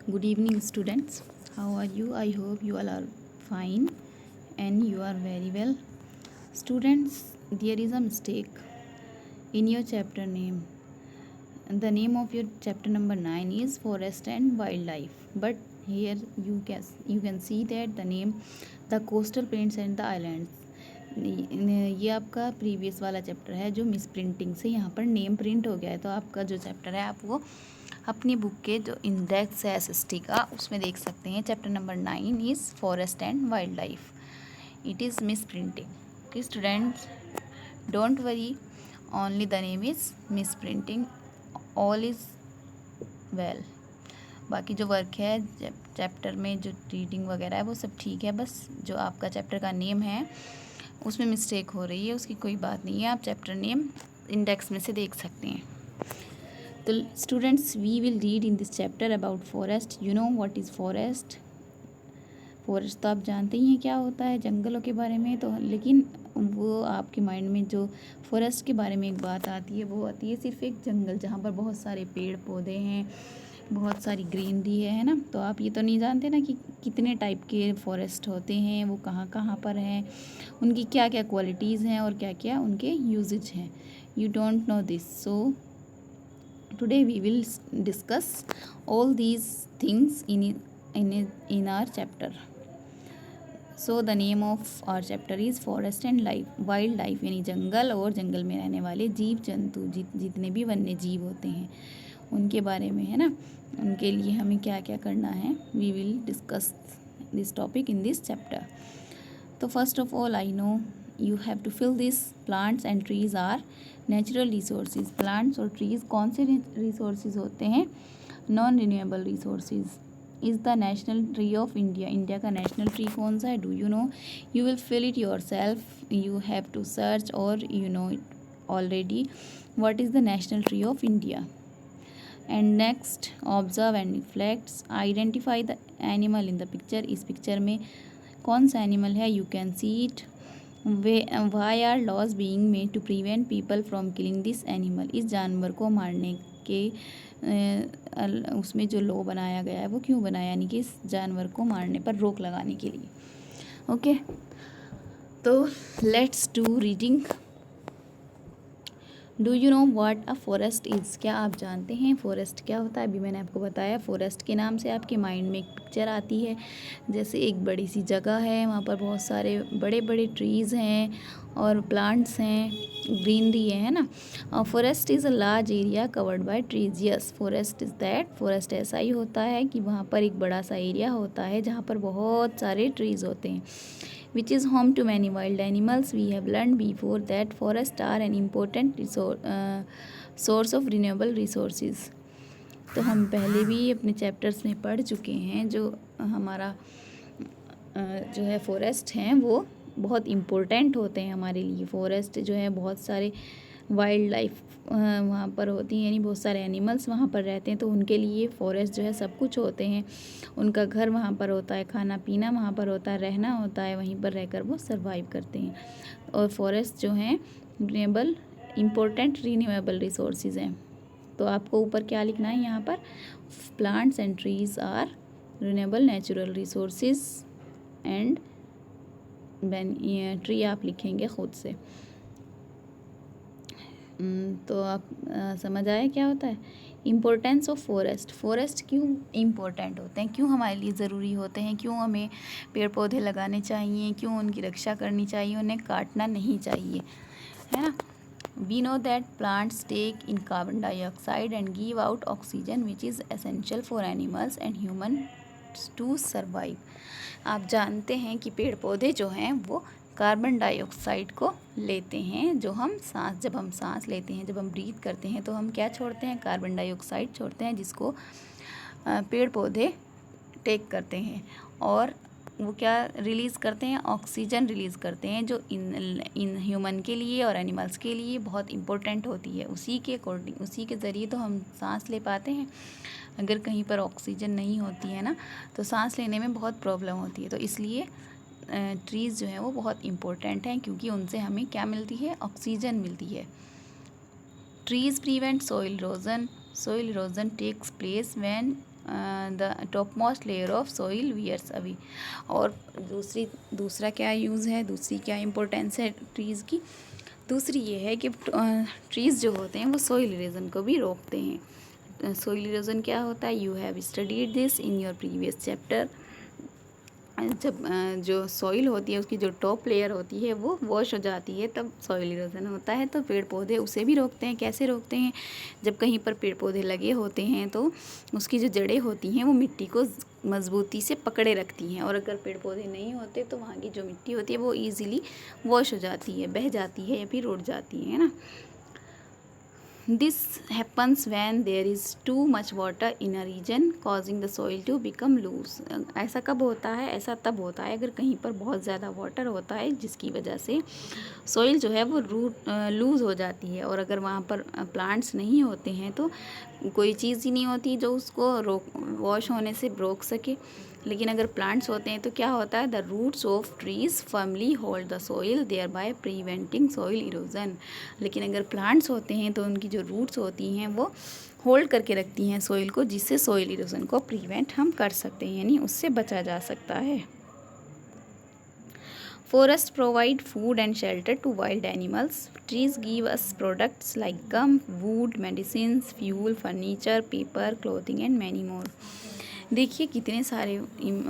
Good evening, students. How are you? I hope you all are fine and you are very well. Students, there is a mistake in your chapter name. The name of your chapter number 9 is Forest and Wildlife. But here you can see that the name the coastal plains and the islands. ये आपका previous वाला chapter है जो miss printing से यहाँ पर name print हो गया है। तो आपका जो चैप्टर है आप वो अपनी बुक के जो इंडेक्स है एसएसटी का उसमें देख सकते हैं। Chapter number 9 is forest and wild life. It is miss printing. Students don't worry, only the name is miss printing, all is well. बाकी जो वर्क है चैप्टर में जो रीडिंग वगैरह है वो सब ठीक है, बस जो आपका चैप्टर का नेम है उसमें मिस्टेक हो रही है, उसकी कोई बात नहीं है। आप चैप्टर नेम इंडेक्स में से देख सकते हैं। तो students, we will read in this chapter about forest. You know what is forest. Forest तो आप जानते ही हैं क्या होता है, जंगलों के बारे में। तो लेकिन वो आपके माइंड में जो फॉरेस्ट के बारे में एक बात आती है वो आती है सिर्फ एक जंगल जहाँ पर बहुत सारे पेड़ पौधे हैं, बहुत सारी ग्रीनरी है ना। तो आप ये तो नहीं जानते ना कि कितने टाइप के फॉरेस्ट होते हैं, वो कहाँ कहाँ पर हैं, उनकी क्या क्या क्वालिटीज़ हैं और क्या क्या उनके यूजेज हैं। You don't know this, so today we will discuss all these things in our chapter. So the name of our chapter is forest and life, wildlife यानी जंगल और जंगल में रहने वाले जीव जंतु, जितने भी वन्य जीव होते हैं उनके बारे में है ना। उनके लिए हमें क्या क्या करना है, we will discuss this topic in this chapter. तो first of all I know you have to fill this. Plants and trees are natural resources. Plants और ट्रीज कौन से रिसोर्सेज होते हैं? Non renewable resources. Is the national tree of India. India का national tree कौन सा है? Do you know? You will fill it yourself, you have to search और you know it already what is the national tree of India. And next, observe and reflects. Identify the animal in the picture. इस picture में कौन सा animal है? You can see it. Why are laws being made to prevent people from killing this animal. इस जानवर को मारने के उसमें जो लॉ बनाया गया है वो क्यों बनाया, यानी कि इस जानवर को मारने पर रोक लगाने के लिए। ओके, तो let's do reading. Do you know what a forest is. क्या आप जानते हैं फॉरेस्ट क्या होता है? अभी मैंने आपको बताया, फॉरेस्ट के नाम से आपके माइंड में एक पिक्चर आती है, जैसे एक बड़ी सी जगह है, वहाँ पर बहुत सारे बड़े बड़े ट्रीज़ हैं और प्लांट्स हैं, ग्रीनरी है ना। Forest is a large area covered by trees. Yes, forest is that. Forest ऐसा ही होता है कि वहाँ पर एक बड़ा सा एरिया होता है जहाँ पर बहुत सारे ट्रीज़ होते हैं, which is home to many wild animals. We have learned before that forests are an important source of renewable resources. तो हम पहले भी अपने चैप्टर्स में पढ़ चुके हैं, जो हमारा जो है फॉरेस्ट हैं वो बहुत इम्पोर्टेंट होते हैं हमारे लिए। फॉरेस्ट जो है बहुत सारे वाइल्ड लाइफ वहाँ पर होती हैं, यानी बहुत सारे एनिमल्स वहाँ पर रहते हैं, तो उनके लिए फॉरेस्ट जो है सब कुछ होते हैं। उनका घर वहाँ पर होता है, खाना पीना वहाँ पर होता है, रहना होता है, वहीं पर रहकर वो सर्वाइव करते हैं। और फॉरेस्ट जो हैं रिन्यूएबल इम्पोर्टेंट रिन्यूएबल रिसोर्सेज हैं। तो आपको ऊपर क्या लिखना है यहाँ पर? Plants and trees are renewable natural resources and tree आप लिखेंगे खुद से। तो आप समझ आए क्या होता है इम्पोर्टेंस ऑफ फॉरेस्ट। फॉरेस्ट क्यों इम्पोर्टेंट होते हैं, क्यों हमारे लिए ज़रूरी होते हैं, क्यों हमें पेड़ पौधे लगाने चाहिए, क्यों उनकी रक्षा करनी चाहिए, उन्हें काटना नहीं चाहिए, है ना। We know that plants take in carbon dioxide and give out oxygen which is essential for animals and human to survive. आप जानते हैं कि पेड़ पौधे जो हैं वो कार्बन डाइऑक्साइड को लेते हैं, जब हम सांस लेते हैं, जब हम ब्रीथ करते हैं तो हम क्या छोड़ते हैं? कार्बन डाइऑक्साइड छोड़ते हैं, जिसको पेड़ पौधे टेक करते हैं, और वो क्या रिलीज़ करते हैं? ऑक्सीजन रिलीज़ करते हैं, जो इन ह्यूमन के लिए और एनिमल्स के लिए बहुत इम्पोर्टेंट होती है। उसी के अकॉर्डिंग, उसी के ज़रिए तो हम सांस ले पाते हैं। अगर कहीं पर ऑक्सीजन नहीं होती है ना तो सांस लेने में बहुत प्रॉब्लम होती है। तो इसलिए ट्रीज़ जो हैं वो बहुत इम्पोर्टेंट हैं, क्योंकि उनसे हमें क्या मिलती है? ऑक्सीजन मिलती है। Trees prevent soil erosion. Soil erosion takes place when the top most layer of soil wears away. और दूसरा क्या यूज़ है, दूसरी क्या इम्पोर्टेंस है ट्रीज़ की? दूसरी ये है कि ट्रीज़ जो होते हैं वो सॉइल इरोजन को भी रोकते हैं। सॉइल इरोजन क्या होता है? You have studied this in your previous chapter. जब जो सॉइल होती है उसकी जो टॉप लेयर होती है वो वॉश हो जाती है तब सॉइल इरोजन होता है। तो पेड़ पौधे उसे भी रोकते हैं। कैसे रोकते हैं? जब कहीं पर पेड़ पौधे लगे होते हैं तो उसकी जो जड़ें होती हैं वो मिट्टी को मजबूती से पकड़े रखती हैं, और अगर पेड़ पौधे नहीं होते तो वहाँ की जो मिट्टी होती है वो ईजिली वॉश हो जाती है, बह जाती है या फिर उड़ जाती है ना। This happens when there is too much water in a region causing the soil to become loose। ऐसा कब होता है? ऐसा तब होता है अगर कहीं पर बहुत ज़्यादा वाटर होता है जिसकी वजह से सॉइल जो है वो लूज़ हो जाती है, और अगर वहाँ पर प्लांट्स नहीं होते हैं तो कोई चीज़ ही नहीं होती जो उसको वॉश होने से रोक सके। लेकिन अगर प्लांट्स होते हैं तो क्या होता है? The roots of trees firmly hold the soil there by preventing soil erosion. लेकिन अगर प्लांट्स होते हैं तो उनकी जो रूट्स होती हैं वो होल्ड करके रखती हैं सॉइल को, जिससे सॉइल इरोजन को प्रिवेंट हम कर सकते हैं, यानी उससे बचा जा सकता है। Forests provide food and shelter to wild animals. Trees give us products like gum, wood, medicines, fuel, furniture, paper, clothing and many more। देखिए कितने सारे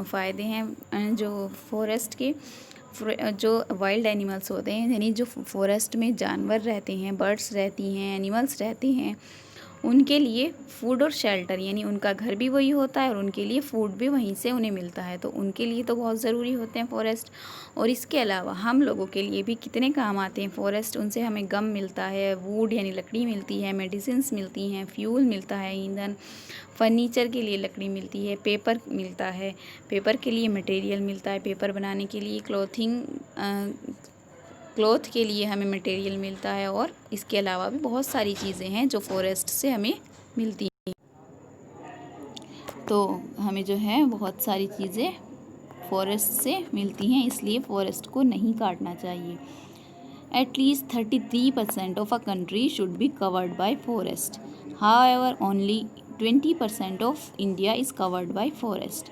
फ़ायदे हैं जो फॉरेस्ट के। जो वाइल्ड एनिमल्स होते हैं, यानी जो फॉरेस्ट में जानवर रहते हैं, बर्ड्स रहती हैं, एनिमल्स रहते हैं, उनके लिए फूड और शेल्टर, यानी उनका घर भी वही होता है और उनके लिए फूड भी वहीं से उन्हें मिलता है। तो उनके लिए तो बहुत ज़रूरी होते हैं फॉरेस्ट। और इसके अलावा हम लोगों के लिए भी कितने काम आते हैं फॉरेस्ट। उनसे हमें गम मिलता है, वुड यानी लकड़ी मिलती है, मेडिसिन्स मिलती हैं, फ्यूल मिलता है, ईंधन, फर्नीचर के लिए लकड़ी मिलती है, पेपर मिलता है, पेपर के लिए मटेरियल मिलता है, पेपर बनाने के लिए क्लॉथ के लिए हमें मटेरियल मिलता है, और इसके अलावा भी बहुत सारी चीज़ें हैं जो फॉरेस्ट से हमें मिलती हैं। तो हमें जो है बहुत सारी चीज़ें फॉरेस्ट से मिलती हैं, इसलिए फॉरेस्ट को नहीं काटना चाहिए। At least 33% of a country should be covered by forest. However, only 20% of India is covered by forest.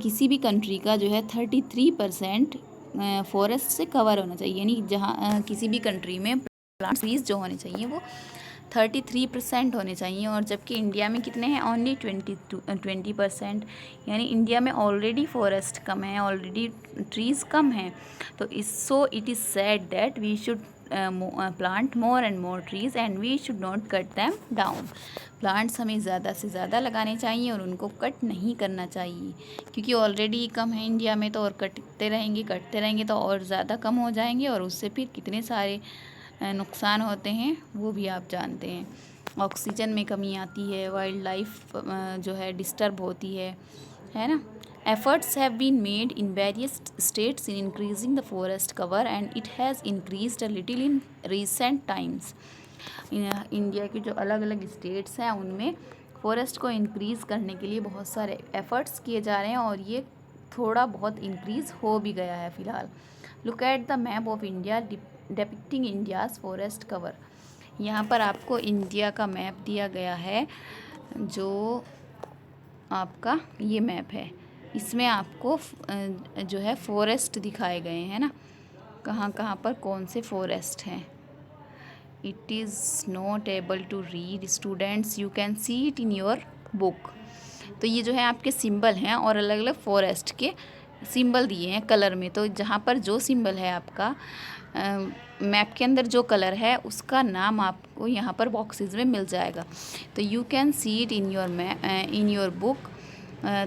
किसी भी कंट्री का जो है 33% फॉरेस्ट से कवर होना चाहिए, यानी जहाँ किसी भी कंट्री में प्लांट्स ट्रीज जो होने चाहिए वो 33% होने चाहिए, और जबकि इंडिया में कितने हैं? ओनली 20%। यानी इंडिया में ऑलरेडी फॉरेस्ट कम है, ऑलरेडी ट्रीज़ कम हैं। तो it is said that we should plant more and more trees and we should not cut them down. Plants हमें ज़्यादा से ज़्यादा लगाने चाहिए और उनको कट नहीं करना चाहिए, क्योंकि ऑलरेडी कम है इंडिया में, तो और कटते रहेंगे तो और ज़्यादा कम हो जाएंगे, और उससे फिर कितने सारे नुकसान होते हैं वो भी आप जानते हैं। ऑक्सीजन में कमी आती है, वाइल्ड लाइफ जो है डिस्टर्ब होती है ना। Efforts have been made in various states in increasing the forest cover and it has increased a little in recent times। India के जो अलग अलग स्टेट्स हैं उनमें फॉरेस्ट को इंक्रीज़ करने के लिए बहुत सारे एफ़र्ट्स किए जा रहे हैं, और ये थोड़ा बहुत इंक्रीज़ हो भी गया है फ़िलहाल। Look at the map of India depicting India's forest cover. यहाँ पर आपको इंडिया का मैप दिया गया है, जो आपका ये मैप है, इसमें आपको जो है फॉरेस्ट दिखाए गए हैं ना, कहाँ कहाँ पर कौन से फॉरेस्ट हैं। It is not able to read students, you can see it in your book. तो ये जो है आपके सिंबल हैं, और अलग अलग फॉरेस्ट के सिंबल दिए हैं कलर में। तो जहाँ पर जो सिंबल है आपका मैप के अंदर जो कलर है उसका नाम आपको यहाँ पर बॉक्सेस में मिल जाएगा। तो you can see it in your book.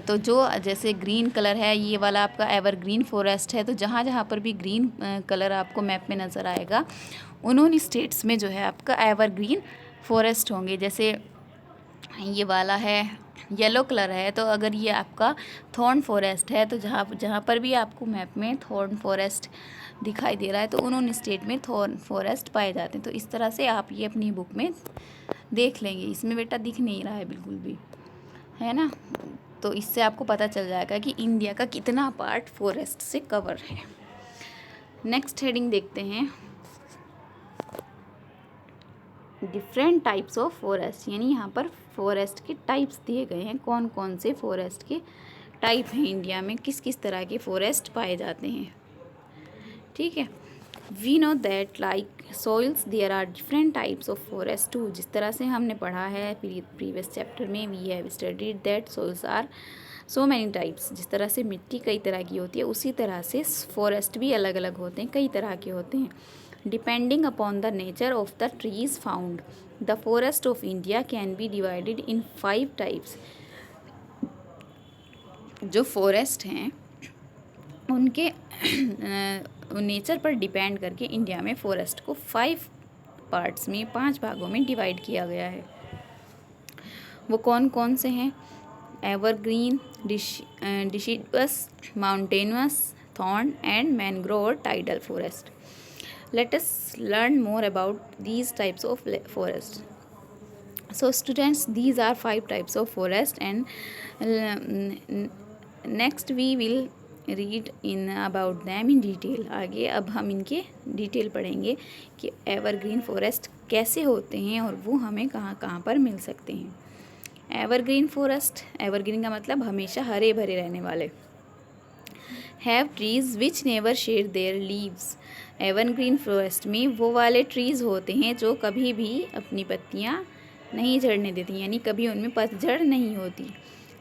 तो जो जैसे ग्रीन कलर है, ये वाला आपका एवरग्रीन फॉरेस्ट है। तो जहाँ जहाँ पर भी ग्रीन कलर आपको मैप में नज़र आएगा उन्होंने स्टेट्स में जो है आपका एवरग्रीन फॉरेस्ट होंगे। जैसे ये वाला है येलो कलर है, तो अगर ये आपका थॉर्न फॉरेस्ट है, तो जहाँ जहाँ पर भी आपको मैप में थॉर्न फॉरेस्ट दिखाई दे रहा है तो उन्होंने स्टेट में थॉर्न फॉरेस्ट पाए जाते हैं। तो इस तरह से आप ये अपनी बुक में देख लेंगे। इसमें बेटा दिख नहीं रहा है बिल्कुल भी, है ना। तो इससे आपको पता चल जाएगा कि इंडिया का कितना पार्ट फॉरेस्ट से कवर है। नेक्स्ट हेडिंग देखते हैं, डिफरेंट टाइप्स ऑफ फॉरेस्ट, यानी यहाँ पर फॉरेस्ट के टाइप्स दिए गए हैं, कौन कौन से फॉरेस्ट के टाइप हैं इंडिया में, किस किस तरह के फॉरेस्ट पाए जाते हैं। ठीक है, we know that like soils there are different types of forest too. जिस तरह से हमने पढ़ा है प्रीवियस चैप्टर में, we have studied that soils are so many types. जिस तरह से मिट्टी कई तरह की होती है, उसी तरह से फॉरेस्ट भी अलग अलग होते हैं, कई तरह के होते हैं। Depending upon the nature of the trees found, the forest of India can be divided in 5 types. जो फॉरेस्ट हैं उनके नेचर पर डिपेंड करके इंडिया में फॉरेस्ट को 5 पार्ट्स में, 5 भागों में डिवाइड किया गया है। वो कौन कौन से हैं? Evergreen, deciduous, mountainous, thorn and mangrove और tidal forest. Let us learn more about these types of forest. So students, these are 5 types of forest, and next we will read in about them in detail. आगे अब हम इनके detail पढ़ेंगे कि evergreen forest कैसे होते हैं और वो हमें कहाँ कहाँ पर मिल सकते हैं। एवरग्रीन फॉरेस्ट, एवरग्रीन का मतलब हमेशा हरे भरे रहने वाले। Have trees which never shade there leaves. Evergreen forest में वो वाले ट्रीज़ होते हैं जो कभी भी अपनी पत्तियाँ नहीं झड़ने देती, यानी कभी उनमें पतझड़ नहीं होती।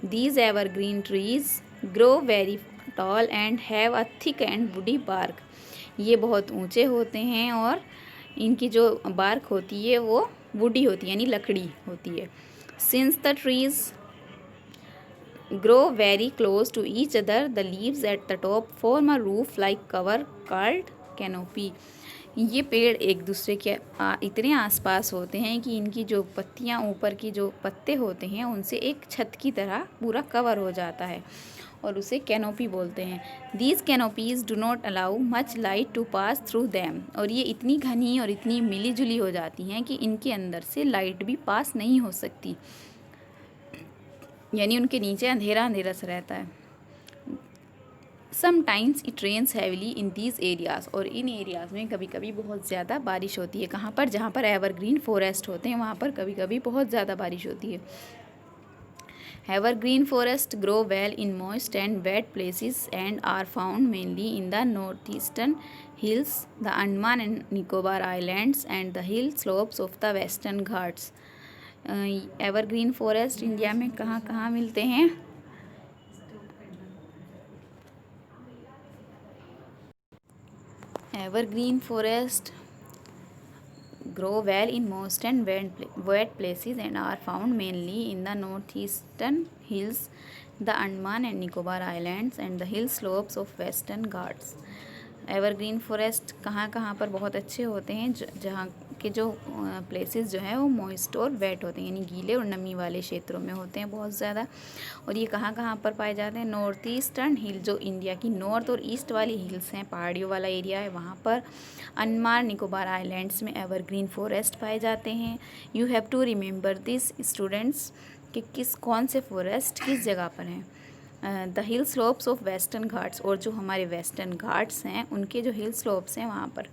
These evergreen trees grow very tall and have a thick and woody bark. ये बहुत ऊंचे होते हैं और इनकी जो बार्क होती है वो वुडी होती है, यानी लकड़ी होती है। Since the trees grow very close to each other, the leaves at the top form a roof like cover called canopy. ये पेड़ एक दूसरे के इतने आसपास होते हैं कि इनकी जो पत्तियाँ, ऊपर की जो पत्ते होते हैं, उनसे एक छत की तरह पूरा कवर हो जाता है और उसे कैनोपी बोलते हैं। These canopies do not allow much light to pass through them. और ये इतनी घनी और इतनी मिली जुली हो जाती हैं कि इनके अंदर से लाइट भी पास नहीं हो सकती, यानी उनके नीचे अंधेरा अंधेरा सा रहता है। Sometimes it rains heavily in these areas. और इन एरियाज़ में कभी कभी बहुत ज़्यादा बारिश होती है। कहाँ पर? जहाँ पर एवरग्रीन फॉरेस्ट होते हैं वहाँ पर कभी कभी बहुत ज़्यादा बारिश होती है। Evergreen forest grow well in moist and wet places and are found mainly in the north eastern hills, the Andaman and Nicobar islands and the hill slopes of the Western Ghats. Evergreen forest India में कहाँ कहाँ मिलते हैं? Evergreen forest grow well in moist and wet places and are found mainly in the northeastern hills, the Andaman and Nicobar Islands and the hill slopes of western Ghats. Evergreen forest कहाँ कहाँ पर बहुत अच्छे होते हैं? जहाँ के जो प्लेसेस जो हैं वो मॉइस्ट और वेट होते हैं, यानी गीले और नमी वाले क्षेत्रों में होते हैं बहुत ज़्यादा। और ये कहाँ कहाँ पर पाए जाते हैं? नॉर्थ ईस्टर्न हिल, जो इंडिया की नॉर्थ और ईस्ट वाली हिल्स हैं, पहाड़ियों वाला एरिया है, वहाँ पर। अंडमान निकोबार आइलैंड्स में एवरग्रीन फॉरेस्ट पाए जाते हैं। You have to remember this students कि कौन से फॉरेस्ट किस जगह पर हैं। The hill slopes of Western Ghats, और जो हमारे वेस्टर्न घाट्स हैं उनके जो हिल स्लोप्स हैं वहाँ पर।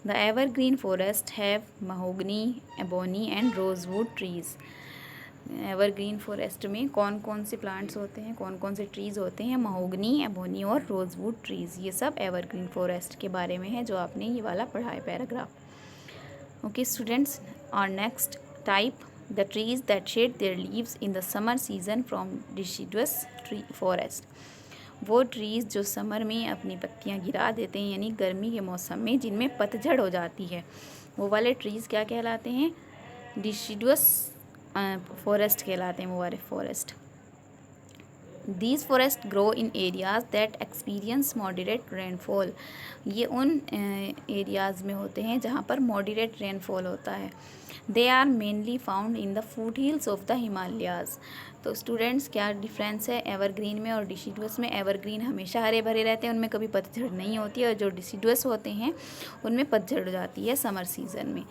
The evergreen forest have mahogany, ebony and rosewood trees. Evergreen forest में कौन कौन से प्लांट्स होते हैं, कौन कौन से ट्रीज़ होते हैं? महोगनी, एबोनी और रोजवुड ट्रीज़। ये सब एवरग्रीन फॉरेस्ट के बारे में है जो आपने ये वाला पढ़ा है पैराग्राफ। ओके स्टूडेंट्स, और next type, the trees that shed their leaves in the summer season from deciduous tree forest. वो ट्रीज़ जो समर में अपनी पत्तियाँ गिरा देते हैं, यानी गर्मी के मौसम में जिनमें पतझड़ हो जाती है, वो वाले ट्रीज़ क्या कहलाते हैं? डिसिडुअस फॉरेस्ट कहलाते हैं वो वाले forest. These forests grow in areas that experience moderate rainfall. ये उन एरियाज़ में होते हैं जहाँ पर moderate rainfall होता है। They are mainly found in the foothills of the Himalayas. तो स्टूडेंट्स, क्या डिफरेंस है एवरग्रीन में और डिसिडुअस में? एवरग्रीन हमेशा हरे भरे रहते हैं, उनमें कभी पतझड़ नहीं होती है, और जो डिसिडुअस होते हैं उनमें पतझड़ हो जाती है समर सीजन में।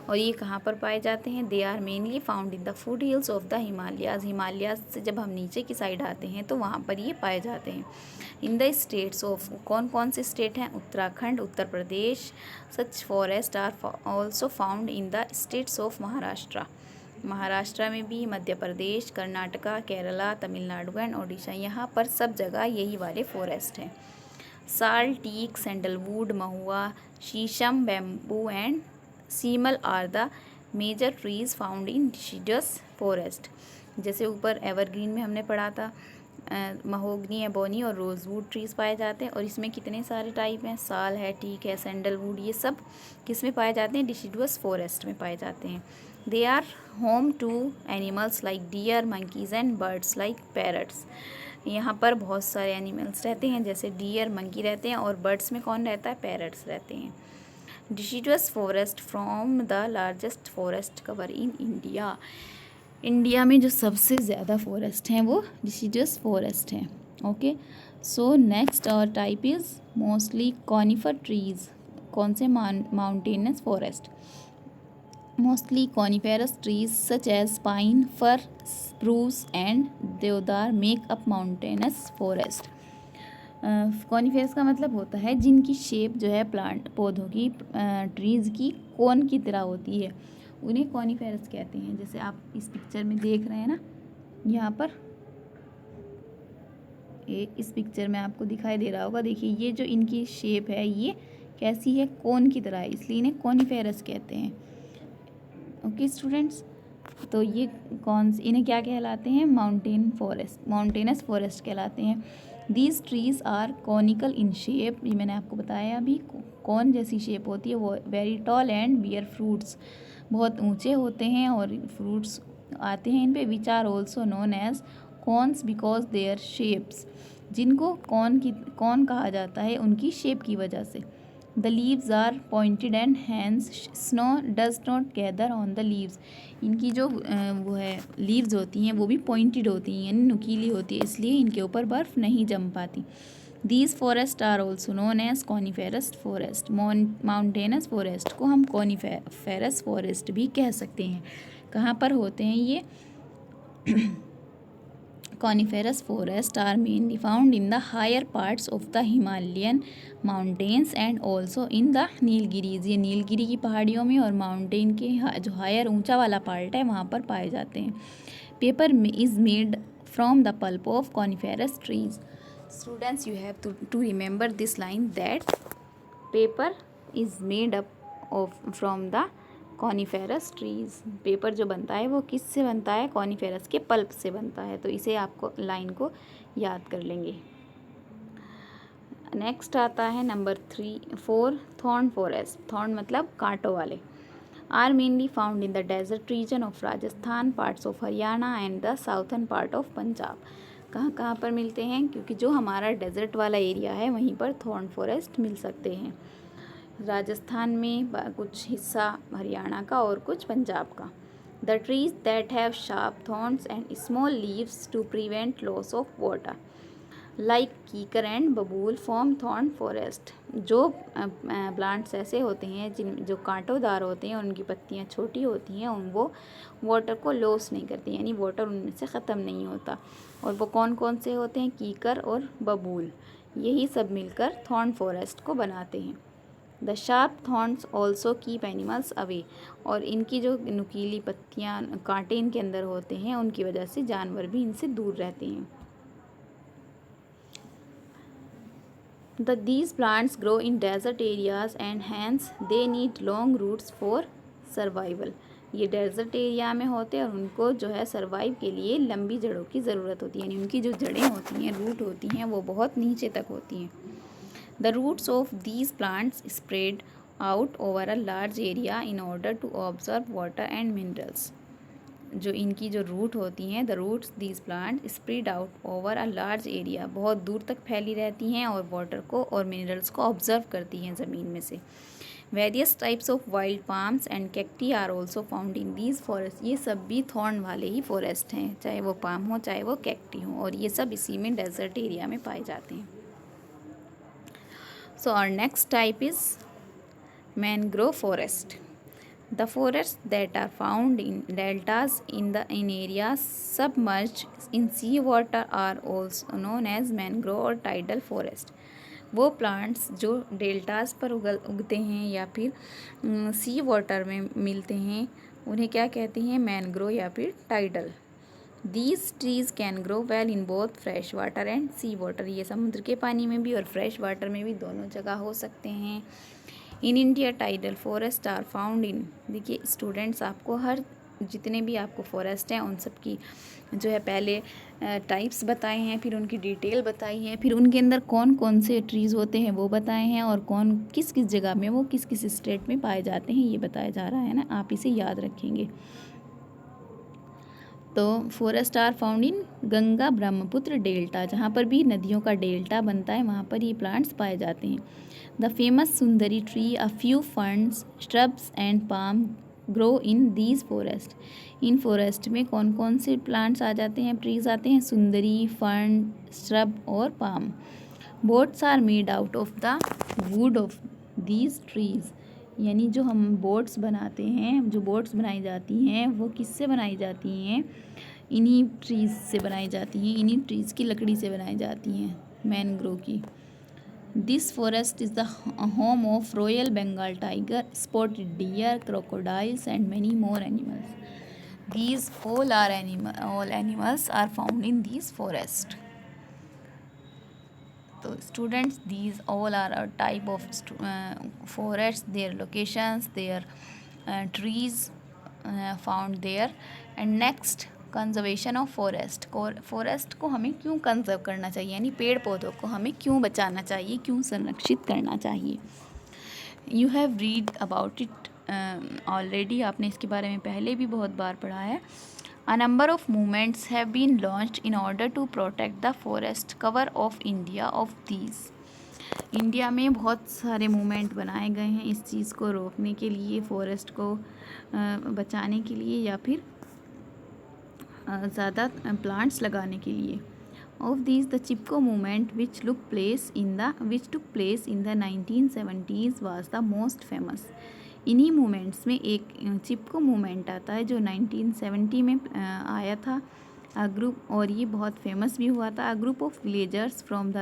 और ये कहाँ पर पाए जाते हैं? They are mainly found in the foot hills of the Himalayas. Himalayas से जब हम नीचे की साइड आते हैं तो वहाँ पर ये पाए जाते हैं। इन द स्टेट्स ऑफ, कौन कौन से स्टेट हैं? Uttarakhand, Uttar Pradesh. Such forest are also found in the states of Maharashtra, Maharashtra में भी, मध्य प्रदेश, कर्नाटका, केरला, तमिलनाडु एंड ओडिशा, यहाँ पर सब जगह यही वाले फॉरेस्ट हैं। साल, teak, sandalwood, mahua, sheesham, bamboo and semal are the major trees found in deciduous forest. जैसे ऊपर एवरग्रीन में हमने पढ़ा था, महोगनी, एबोनी और रोजवुड ट्रीज पाए जाते हैं। और इसमें कितने सारे टाइप हैं? साल है, टीक है, सैंडलवुड, ये सब किस में पाए जाते हैं? डिसीडुअस फॉरेस्ट में पाए जाते हैं। They are home to animals like deer, monkeys and birds like parrots. यहाँ पर बहुत सारे एनिमल्स रहते हैं, जैसे डियर, मंकी रहते हैं, और बर्ड्स में कौन रहता है? पैरट्स रहते हैं। Deciduous forest from the largest forest cover in India. India में जो सबसे ज़्यादा फॉरेस्ट हैं वो डिसीडुअस फॉरेस्ट हैं। ओके, सो नेक्स्ट और type is mostly conifer trees. कौन से? Mountainous forest. Mostly coniferous trees such as pine, fir, spruce and deodar make up mountainous forest. Coniferous का मतलब होता है जिनकी शेप जो है प्लांट, पौधों की, ट्रीज़ की कोन की तरह होती है, उन्हें कॉनिफेरस कहते हैं। जैसे आप इस पिक्चर में देख रहे हैं ना, यहाँ पर इस पिक्चर में आपको दिखाई दे रहा होगा, देखिए ये जो इनकी शेप है ये कैसी है? कोन की तरह है, इसलिए इन्हें कॉनिफेरस कहते हैं। ओके स्टूडेंट्स, तो ये इन्हें क्या कहलाते हैं? माउंटेन फॉरेस्ट, माउंटेनस फॉरेस्ट कहलाते हैं। These trees are conical in shape, ये मैंने आपको बताया अभी, कौन जैसी शेप होती है वो। Very tall and bear fruits, बहुत ऊंचे होते हैं और फ्रूट्स आते हैं इन पे। Which are also known as cones because their shapes, जिनको कौन कहा जाता है उनकी शेप की वजह से। The leaves are pointed and hence snow does not gather on the leaves, इनकी जो वो है लीव्स होती हैं वो भी पॉइंटेड होती हैं, यानी नुकीली होती है, इसलिए इनके ऊपर बर्फ़ नहीं जम पाती। These forest are also known as coniferous forest. Mountainous forest को हम कॉनिफेरस फॉरेस्ट भी कह सकते हैं। कहाँ पर होते हैं ये? Coniferous forests are mainly found in the higher parts of the Himalayan mountains and also in the Nilgiris. ये नीलगिरी की पहाड़ियों में और माउंटेन के जो हायर ऊंचा वाला पार्ट है वहाँ पर पाए जाते हैं। Paper is made from the pulp of coniferous trees. Students, you have to remember this line that paper is made up of from the coniferous trees. Paper जो बनता है वो किस से बनता है? कॉनिफेरस के पल्प से बनता है। तो इसे आपको लाइन को याद कर लेंगे। नेक्स्ट आता है नंबर 4 थॉर्न फॉरेस्ट। थॉर्न मतलब कांटों वाले। Are mainly found in the desert region of Rajasthan, parts of Haryana and the southern part of Punjab. कहाँ कहाँ पर मिलते हैं? क्योंकि जो हमारा डेजर्ट वाला एरिया है वहीं पर थॉर्न फॉरेस्ट मिल सकते हैं। राजस्थान में कुछ हिस्सा हरियाणा का और कुछ पंजाब का। The trees that have sharp thorns and small leaves to prevent loss of water like kikar and babool form thorn forest. जो प्लांट्स ऐसे होते हैं जो कांटोदार होते हैं और उनकी पत्तियां छोटी होती हैं, वो वाटर को लॉस नहीं करती, यानी वाटर उनमें से ख़त्म नहीं होता। और वो कौन कौन से होते हैं? कीकर और बबूल, यही सब मिलकर थॉर्न फॉरेस्ट को बनाते हैं। The sharp thorns also keep animals away, और इनकी जो नुकीली पत्तियाँ, कांटे इनके अंदर होते हैं, उनकी वजह से जानवर भी इनसे दूर रहते हैं। These plants grow in desert areas and hence they need long roots for survival. ये डेजर्ट एरिया में होते हैं और उनको जो है सर्वाइव के लिए लंबी जड़ों की ज़रूरत होती है, यानी उनकी जो जड़ें होती हैं, रूट होती हैं, वो बहुत नीचे तक होती हैं। The roots of these plants spread out over a large area in order to absorb water and minerals. जो इनकी जो रूट होती हैं, the roots these plant spread out over a large area, बहुत दूर तक फैली रहती हैं और वाटर को और मिनरल्स को ऑब्जर्व करती हैं ज़मीन में से। Various types of wild palms and cacti are also found in these forest. ये सब भी थॉर्न वाले ही फॉरेस्ट हैं, चाहे वो पाम हो चाहे वो कैक्टी हो, और ये सब इसी में डेजर्ट एरिया में पाए जाते हैं। So our next type is mangrove forest. The forests that are found in deltas in areas submerged in sea water are also known as mangrove or tidal forest. वो प्लांट्स जो deltas पर उगते हैं या फिर सी वाटर में मिलते हैं उन्हें क्या कहते हैं, मैनग्रोव या फिर tidal. These trees can grow well in both fresh water and sea water. ये समुद्र के पानी में भी और फ्रेश वाटर में भी दोनों जगह हो सकते हैं. In India tidal forest are found in. देखिए स्टूडेंट्स, आपको हर जितने भी आपको फॉरेस्ट हैं उन सब की जो है पहले टाइप्स बताए हैं, फिर उनकी डिटेल बताई है, फिर उनके अंदर कौन कौन से ट्रीज़ होते हैं वो बताए हैं, और कौन किस किस जगह में वो किस किस स्टेट में पाए जाते हैं ये बताया जा रहा है ना. आप इसे याद रखेंगे. तो forest are found in Ganga Brahmaputra delta. जहाँ पर भी नदियों का डेल्टा बनता है वहाँ पर ये प्लांट्स पाए जाते हैं. The famous Sundari tree, a few ferns, shrubs and palm grow in these forest. In forest में कौन कौन से प्लांट्स आ जाते हैं, ट्रीज आते हैं, सुंदरी, फर्न, श्रब और palm. Boats are made out of the wood of these trees. यानी जो हम बोट्स बनाते हैं, जो बोट्स बनाई जाती हैं वो किससे बनाई जाती हैं, इन्हीं ट्रीज से बनाई जाती हैं, इन्हीं ट्रीज की लकड़ी से बनाई जाती हैं, मैनग्रोव की. This forest is the home of royal Bengal tiger, spotted deer, crocodiles and many more animals. These all animals are found in these forests. So students, these all are a type of forests, their locations, their trees found there. And next, conservation of forest. Forest को हमें क्यों conserve करना चाहिए, यानी पेड़ पौधों को हमें क्यों बचाना चाहिए, क्यों संरक्षित करना चाहिए. You have read about it already. आपने इसके बारे में पहले भी बहुत बार पढ़ा है. A number of movements have been launched in order to protect the forest cover of India of these. India में बहुत सारे मूवमेंट बनाए गए हैं इस चीज़ को रोकने के लिए, फॉरेस्ट को बचाने के लिए या फिर ज़्यादा प्लांट्स लगाने के लिए. Of these, the Chipko movement, which took place in the 1970s, was the most famous. इन्हीं मूवमेंट्स में एक चिपको मूवमेंट आता है जो 1970 में आया था. ग्रुप, और ये बहुत फेमस भी हुआ था. Group of villagers from the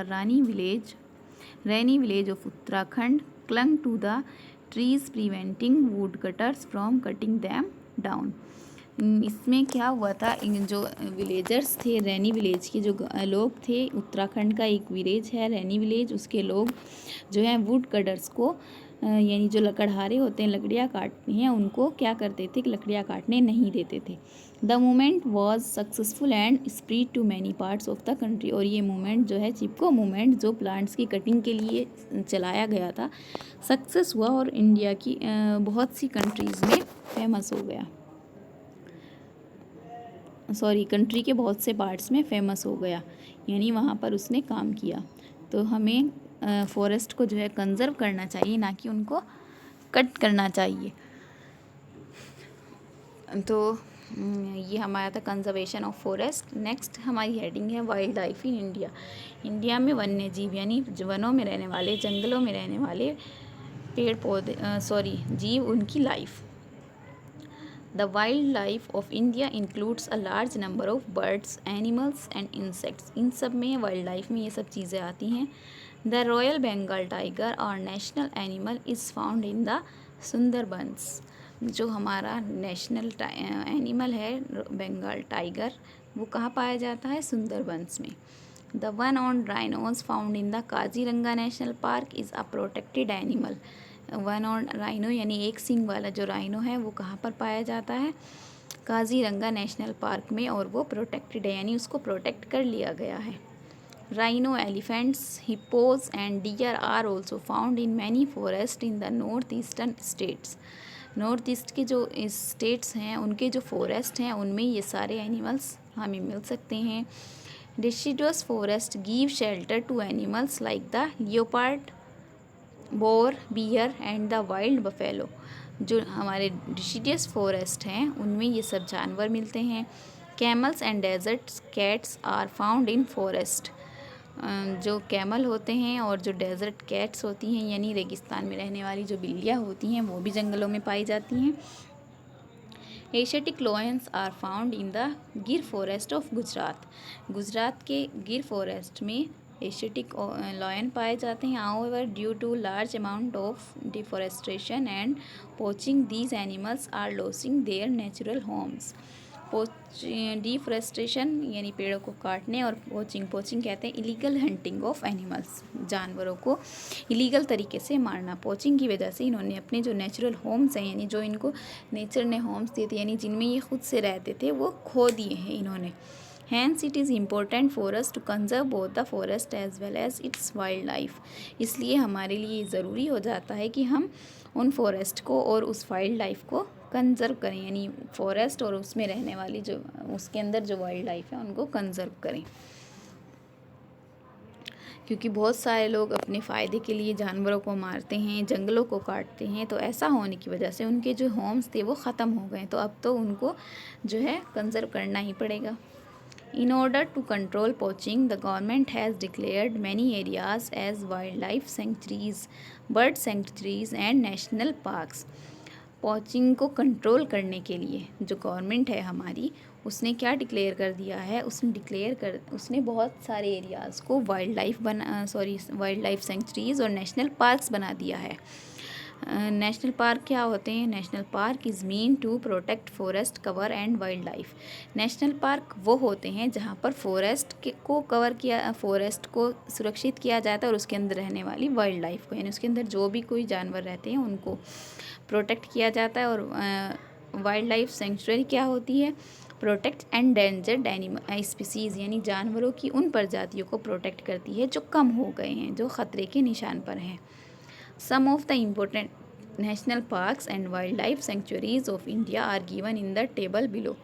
Reni village of Uttarakhand clung to the trees preventing wood cutters from cutting them down. इसमें क्या हुआ था, जो विलेजर्स थे, रैनी विलेज के जो लोग थे, उत्तराखंड का एक विलेज है रैनी विलेज, उसके लोग जो हैं वुड कटर्स को, यानी जो लकड़हारे होते हैं, लकड़ियाँ काटते हैं, उनको क्या करते थे कि लकड़ियाँ काटने नहीं देते थे. The movement was successful and spread to many parts of the country. और ये मूवमेंट जो है चिपको मूवमेंट, जो प्लांट्स की कटिंग के लिए चलाया गया था, सक्सेस हुआ और इंडिया की बहुत सी कंट्रीज़ में फेमस हो गया. कंट्री के बहुत से पार्ट्स में फेमस हो गया, यानी वहाँ पर उसने काम किया. तो हमें फॉरेस्ट को जो है कंजर्व करना चाहिए, ना कि उनको कट करना चाहिए. तो ये हमारा था कंजर्वेशन ऑफ फॉरेस्ट. नेक्स्ट हमारी हेडिंग है wild life in India. India में वन्य जीव, यानी वनों में रहने वाले, जंगलों में रहने वाले पेड़ पौधे जीव, उनकी life. The wildlife of India includes a large number of birds, animals and insects. इन सब में वाइल्ड लाइफ में ये सब चीज़ें आती हैं. The Royal Bengal tiger और national animal is found in the Sundarbans. जो हमारा नेशनल एनिमल है बंगाल टाइगर, वो कहाँ पाया जाता है, सुंदरबंस में. The one-horned rhinos found in the Kaziranga national park is a protected animal. One on rhino यानी एक सींग वाला जो राइनो है वो कहाँ पर पाया जाता है, काजीरंगा नेशनल पार्क में, और वो प्रोटेक्टेड है, यानी उसको प्रोटेक्ट कर लिया गया है. Rhino, elephants, hippos and deer are also found in many forest in the north eastern states. North east के जो स्टेट्स हैं उनके जो फॉरेस्ट हैं उनमें ये सारे एनिमल्स हमें मिल सकते हैं. Deciduous forest give shelter to animals like the leopard, boar, bear and the wild buffalo. जो हमारे डिसिडियस फॉरेस्ट हैं उनमें ये सब जानवर मिलते हैं. Camels and desert cats are found in forest. जो कैमल होते हैं और जो डेजर्ट कैट्स होती हैं यानी रेगिस्तान में रहने वाली जो बिल्लियाँ होती हैं वो भी जंगलों में पाई जाती हैं। Asiatic lions are found in the Gir forest of Gujarat. Gujarat के गिर फॉरेस्ट में एशियाटिक लॉयन पाए जाते हैं। However due to large amount of deforestation and poaching these animals are losing their natural homes. Deforestation यानी पेड़ों को काटने और पोचिंग कहते हैं इलीगल हंटिंग ऑफ एनिमल्स, जानवरों को इलीगल तरीके से मारना। पोचिंग की वजह से इन्होंने अपने जो नेचुरल होम्स हैं यानी जो इनको नेचर ने होम्स दिए थे यानी जिनमें ये खुद से रहते थे वो खो दिए हैं इन्होंने। Hence it is important for us to conserve both the forest as well as its wildlife। इसलिए हमारे लिए ज़रूरी हो जाता है कि हम उन फॉरेस्ट को और उस वाइल्ड लाइफ को कंजर्व करें, यानी फॉरेस्ट और उसमें रहने वाली जो उसके अंदर जो वाइल्ड लाइफ है उनको कंजर्व करें। क्योंकि बहुत सारे लोग अपने फ़ायदे के लिए जानवरों को मारते हैं, जंगलों को काटते हैं, तो ऐसा होने की वजह से उनके जो होम्स थे वो ख़त्म हो गए। तो अब तो उनको जो है कंजर्व करना ही पड़ेगा। In order to control poaching, the government has declared many areas as wildlife sanctuaries, bird sanctuaries and national parks। Poaching को कंट्रोल करने के लिए जो गवर्नमेंट है हमारी उसने क्या डिक्लेयर कर दिया है, उसने बहुत सारे एरियाज़ को वाइल्ड लाइफ सेंचुरीज़ और नेशनल पार्क्स बना दिया है। नेशनल पार्क क्या होते हैं? National park is mean to protect forest cover and wildlife. National park वो होते हैं जहाँ पर को कवर किया, फॉरेस्ट को सुरक्षित किया जाता है और उसके अंदर रहने वाली वाइल्ड लाइफ को यानी उसके अंदर जो भी कोई जानवर रहते हैं उनको प्रोटेक्ट किया जाता है। और वाइल्ड लाइफ सेंचुरी क्या होती है? प्रोटेक्ट एंडेंजर्ड एनिमल स्पीसीज़ यानी जानवरों की उन प्रजातियों को प्रोटेक्ट करती है जो कम हो गए हैं, जो ख़तरे के निशान पर हैं। Some of the important national parks and wildlife sanctuaries of India are given in the table below।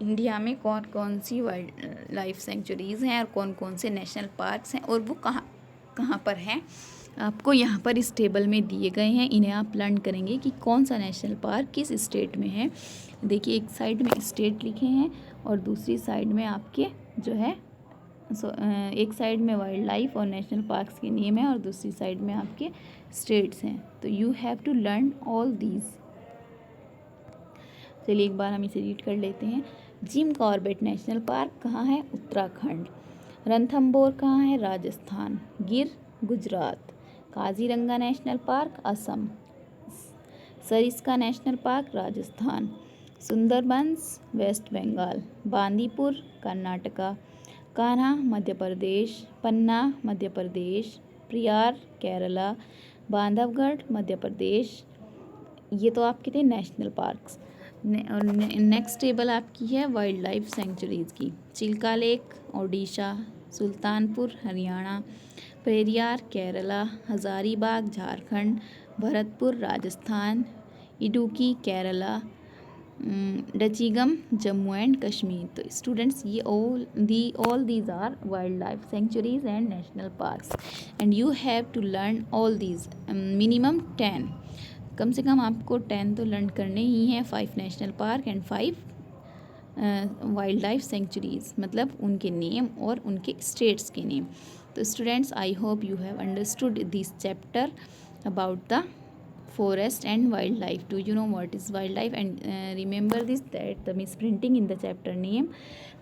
India में कौन कौन सी वाइल्ड लाइफ सेंचुरीज़ हैं और कौन कौन से नेशनल पार्क्स हैं और वो कहाँ पर हैं, आपको यहाँ पर इस टेबल में दिए गए हैं। इन्हें आप लर्न करेंगे कि कौन सा नेशनल पार्क किस स्टेट में है। देखिए एक साइड में स्टेट लिखे हैं और दूसरी साइड में आपके जो है एक साइड में वाइल्ड लाइफ और नेशनल पार्क्स के नेम है और दूसरी साइड में आपके स्टेट्स हैं। तो you have to learn all these. चलिए एक बार हम इसे रीड कर लेते हैं। जिम कॉर्बेट नेशनल पार्क कहाँ है? उत्तराखंड। रणथंभौर कहाँ है? Rajasthan. Gir Gujarat. Kaziranga national park Assam. Sariska national park Rajasthan. Sundarbans West Bengal. Bandipur Karnataka. Kanha Madhya Pradesh. Panna Madhya Pradesh. Periyar Kerala. Bandhavgarh Madhya Pradesh. ये तो आपके थे नेशनल पार्क्स। और नेक्स्ट टेबल आपकी है वाइल्ड लाइफ सेंचुरीज़ की। चिल्का लेक ओडिशा। सुल्तानपुर हरियाणा। पेरियार केरला। हज़ारीबाग झारखंड। भरतपुर राजस्थान। इडुक्की केरला। डचीगम जम्मू एंड कश्मीर। तो स्टूडेंट्स ये all these are wildlife centuries and national parks and you have to learn all these minimum 10। कम से कम आपको 10 तो लर्न करने ही हैं। 5 national park and 5 wild life sanctuaries, मतलब उनके नेम और उनके स्टेट्स के नेम। तो students I hope you have understood this chapter about the forest and wildlife. Do you know what is wildlife? And remember this, that the misprinting in the chapter name,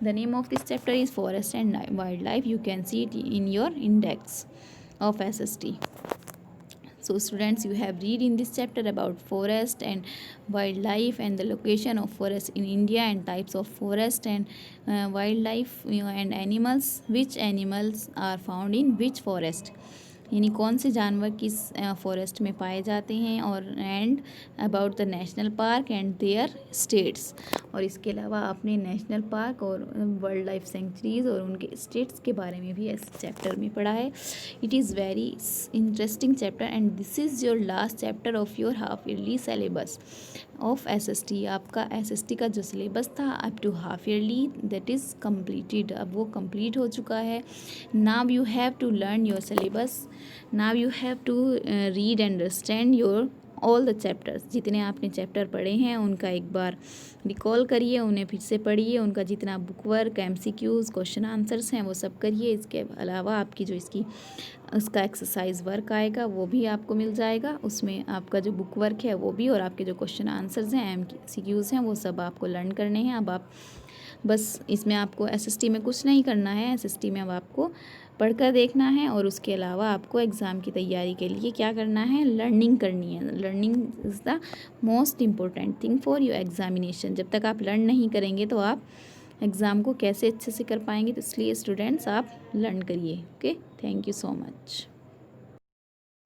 the name of this chapter is forest and wildlife. You can see it in your index of SST. So students, you have read in this chapter about forest and wildlife and the location of forest in India and types of forest and wildlife, and animals, which animals are found in which forest, यानी कौन से जानवर किस forest में पाए जाते हैं, और and about the national park and their states. और इसके अलावा आपने नेशनल पार्क और वाइल्ड लाइफ सेंचुरीज़ और उनके स्टेट्स के बारे में भी इस चैप्टर में पढ़ा है। It is very interesting chapter and this is your last chapter of your half yearly syllabus of SST। आपका SST का जो सिलेबस था up to half yearly that is completed, अब वो कंप्लीट हो चुका है। Now you have to learn your syllabus, now you have to read and understand your all the chapters, जितने आपने चैप्टर पढ़े हैं उनका एक बार रिकॉल करिए, उन्हें फिर से पढ़िए, उनका जितना book work, MCQs, question answers हैं वो सब करिए। इसके अलावा आपकी जो उसका एक्सरसाइज वर्क आएगा वो भी आपको मिल जाएगा, उसमें आपका जो बुक वर्क है वो भी, और आपके जो क्वेश्चन आंसर्स हैं, MCQs हैं, वो सब आपको लर्न करने हैं। अब आप बस इसमें आपको SST में कुछ नहीं करना है, SST में अब आपको पढ़कर देखना है, और उसके अलावा आपको एग्ज़ाम की तैयारी के लिए क्या करना है, लर्निंग करनी है। Learning is the most important thing for your examination. जब तक आप लर्न नहीं करेंगे तो आप एग्ज़ाम को कैसे अच्छे से कर पाएंगे, तो इसलिए स्टूडेंट्स आप लर्न करिए। Okay, thank you so much.